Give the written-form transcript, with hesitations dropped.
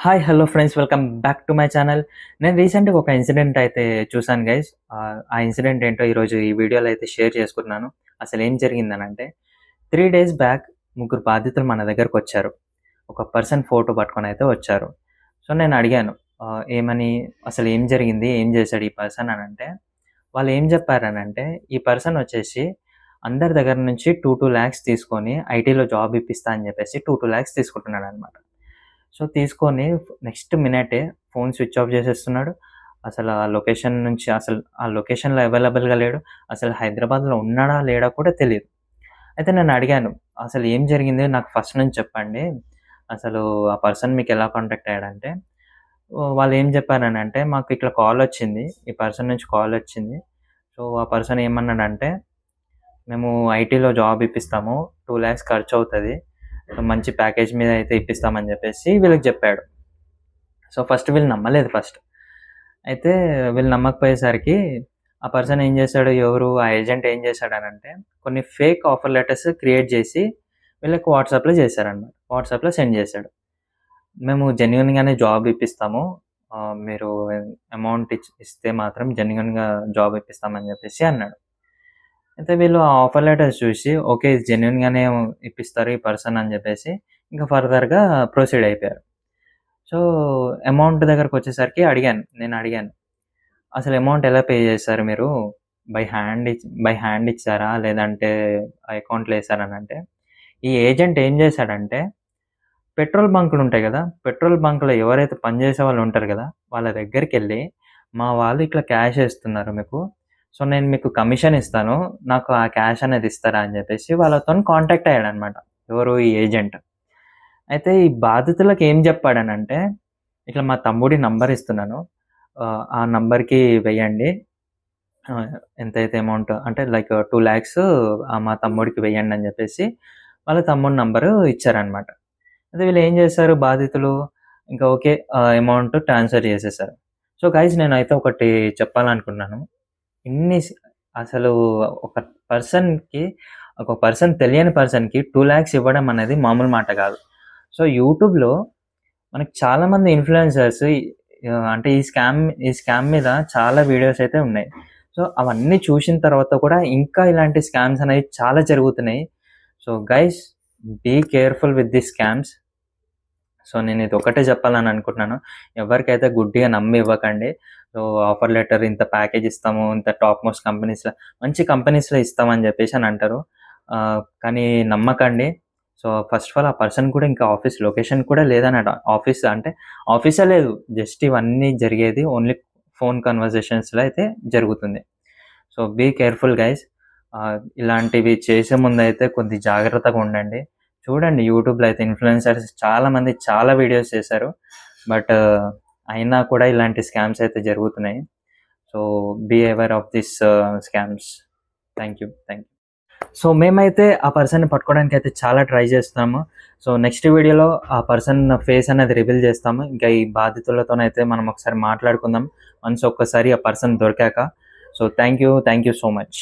Hi! Hello friends. Welcome back to my channel. నేను రీసెంట్‌గా ఒక ఇన్సిడెంట్ అయితే చూసాను గైస్. ఆ ఇన్సిడెంట్ ఏంటో ఈరోజు ఈ వీడియోలో అయితే షేర్ చేసుకుంటున్నాను. అసలేం జరిగిందనంటే 3 డేస్ బ్యాక్ ముగ్గురు బాధితులు మన దగ్గరకొచ్చారు. ఒక పర్సన్ ఫోటో పట్టుకొనైతే వచ్చారు. సో, నేను అడిగాను ఏమని అసలేం జరిగింది? ఏం చేశాడు ఈ పర్సన్ అనంటే, వాళ్ళేం చెప్పారనంటే, ఈ పర్సన్ వచ్చేసి అందరి దగ్గర నుంచి 2 లాక్స్ తీసుకొని ఐటీలో జాబ్ ఇప్పిస్తా అని చెప్పేసి 2 లాక్స్ తీసుకుంటున్నాడనమాట. సో, తీసుకొని నెక్స్ట్ మినిటే ఫోన్ స్విచ్ ఆఫ్ చేసేస్తున్నాడు. అసలు ఆ లొకేషన్ నుంచి ఆ లొకేషన్‌లో అవైలబుల్‌గా లేడు. అసలు హైదరాబాద్‌లో ఉన్నాడా? లేడా? కూడా తెలీదు. అయితే నేను అడిగాను, "అసలు ఏం జరిగింది? నాకు ఫస్ట్ నుంచి చెప్పండి. అసలు ఆ పర్సన్ మీకెలా కాంటాక్ట్ అయ్యాడంటే" వాళ్ళేం చెప్పారనంటే, "మాకు ఇట్లా కాలొచ్చింది. ఈ పర్సన్ నుంచి కాలొచ్చింది. సో, ఆ పర్సన్ ఏమన్నాడంటే, మేము ఐటీలో జాబ్ ఇప్పిస్తాము. 2 లాక్స్ ఖర్చవుతది. మంచి ప్యాకేజ్ మీద అయితే ఇప్పిస్తామని" జెప్పేసి వీళ్ళకి జెప్పాడు. సో, వీళ్ళు నమ్మలేదు ఫస్ట్. అయితే వీళ్ళు నమ్మకపోయేసరికి ఆ పర్సన్ ఏం జేశాడు, ఆ ఏజెంట్ ఏం జేశాడనంటే, కొన్ని ఫేక్ ఆఫర్ లెటర్స్ క్రియేట్ జేసి వీళ్ళకి వాట్సాప్‌లో జేశారనమాట. వాట్సాప్‌లో సెండ్ జేశాడు. "మేము జెన్యూన్‌గానే జాబ్ ఇప్పిస్తాము. మీరు అమౌంట్ ఇస్తే మాత్రం జెన్యూన్‌గా జాబ్ ఇప్పిస్తామని" జెప్పేసి అన్నాడు. అయితే వీళ్ళు ఆ ఆఫర్ లెటర్స్ చూసి, ఓకే. ఇది జెన్యూన్‌గానే ఇప్పిస్తారు ఈ పర్సన్ అని జెప్పేసి ఇంకా ఫర్దర్‌గా ప్రొసీడ్ అయిపోయారు. సో, అమౌంట్ దగ్గరకొచ్చేసరికి నేనడిగాను. "అసలు అమౌంట్ ఎలా పే చేశారు మీరు? బై హ్యాండ్ ఇచ్చారా? లేదంటే అకౌంట్‌లో ఏసారా?" అనంటే, ఈ ఏజెంట్ ఏం చేశాడంటే, పెట్రోల్ బంకులుంటాయి గదా! పెట్రోల్ బంక్‌లో ఎవరైతే పనిచేసే వాళ్ళుంటారు గదా! వాళ్ళ దగ్గరికెళ్ళి, "మా వాళ్ళు ఇట్లా క్యాష్ ఏస్తున్నారు మీకు. సో, నేను మీకు కమిషన్ ఇస్తాను. నాకు ఆ క్యాష్ అనేది ఇస్తారా?" అని జెప్పేసి వాళ్ళతోని కాంటాక్ట్ అయ్యాడనమాట. ఈ ఏజెంట్. అయితే ఈ బాధితులకు ఏం జెప్పాడనంటే, "ఇట్లా మా తమ్ముడి నంబర్ ఇస్తున్నాను. ఆ నంబర్‌కి వెయ్యండి. ఎంతైతే అమౌంట్ అంటే లైక్ 2,00,000 మా తమ్ముడికి వెయ్యండి" అని జెప్పేసి వాళ్ళ తమ్ముడి నంబరు ఇచ్చారనమాట. అయితే వీళ్ళేం జేశారు బాధితులు, ఇంకా ఓకే. అమౌంట్ ట్రాన్స్‌ఫర్ చేసేసారు. సో, గైస్ నేనైతే ఒకటి చెప్పాలనుకున్నాను. ఇన్ని స్ అసలు ఒక పర్సన్‌కి ఒక తెలియని పర్సన్‌కి 2,00,000 ఇవ్వడం అనేది మామూలు మాట గాదు. సో, యూట్యూబ్‌లో మనకి చాలామంది ఇన్‌ఫ్లుయెన్సర్స్ అంటే ఈ స్కామ్ మీద చాలా వీడియోస్ అయితే ఉన్నాయి. సో, అవన్నీ చూసిన తర్వాత కూడా ఇంకా ఇలాంటి స్కామ్స్ అనేవి చాలా జరుగుతున్నాయి. So, guys be careful with the scams. So, నేనిదొక్కటే జెప్పాలని అనుకుంటున్నాను. ఎవరికైతే గుడ్డిగా నమ్మి ఇవ్వకండి. సో, ఆఫర్ లెటర్ ఇంత ప్యాకేజ్ ఇస్తాము, ఇంత టాప్ మోస్ట్ కంపెనీస్‌లో మంచి కంపెనీస్‌లో ఇస్తామని జెప్పేసని అంటారు. కానీ నమ్మకండి. సో, ఫస్ట్ ఆఫ్ ఆల్ ఆ పర్సన్ కూడా ఇంకా ఆఫీస్ లొకేషన్ కూడా లేదనట. ఆఫీసే లేదు. జస్ట్ ఇవన్నీ జరిగేది ఓన్లీ ఫోన్ కన్వర్జేషన్స్‌లో అయితే జరుగుతుంది. So, be careful guys. ఇలాంటివి చేసే ముందయితే కొద్ది జాగ్రత్తగా ఉండండి. చూడండి యూట్యూబ్‌లో అయితే ఇన్‌ఫ్లుయెన్సర్స్ చాలామంది చాలా వీడియోస్ చేశారు. బట్ అయినా కూడా ఇలాంటి స్కామ్స్ అయితే జరుగుతున్నాయి. So, be aware of this scams. Thank you. So, మేమైతే ఆ పర్సన్‌ని పట్టుకోవడానికైతే చాలా ట్రై చేస్తున్నాము. సో, నెక్స్ట్ వీడియోలో ఆ పర్సన్ ఫేస్ అనేది రివీల్ చేస్తాము. ఇంకా ఈ బాధితులతోనైతే మనం ఒకసారి మాట్లాడుకుందాం. ఒక్కసారి ఆ పర్సన్ దొరికాక. So, thank you so much.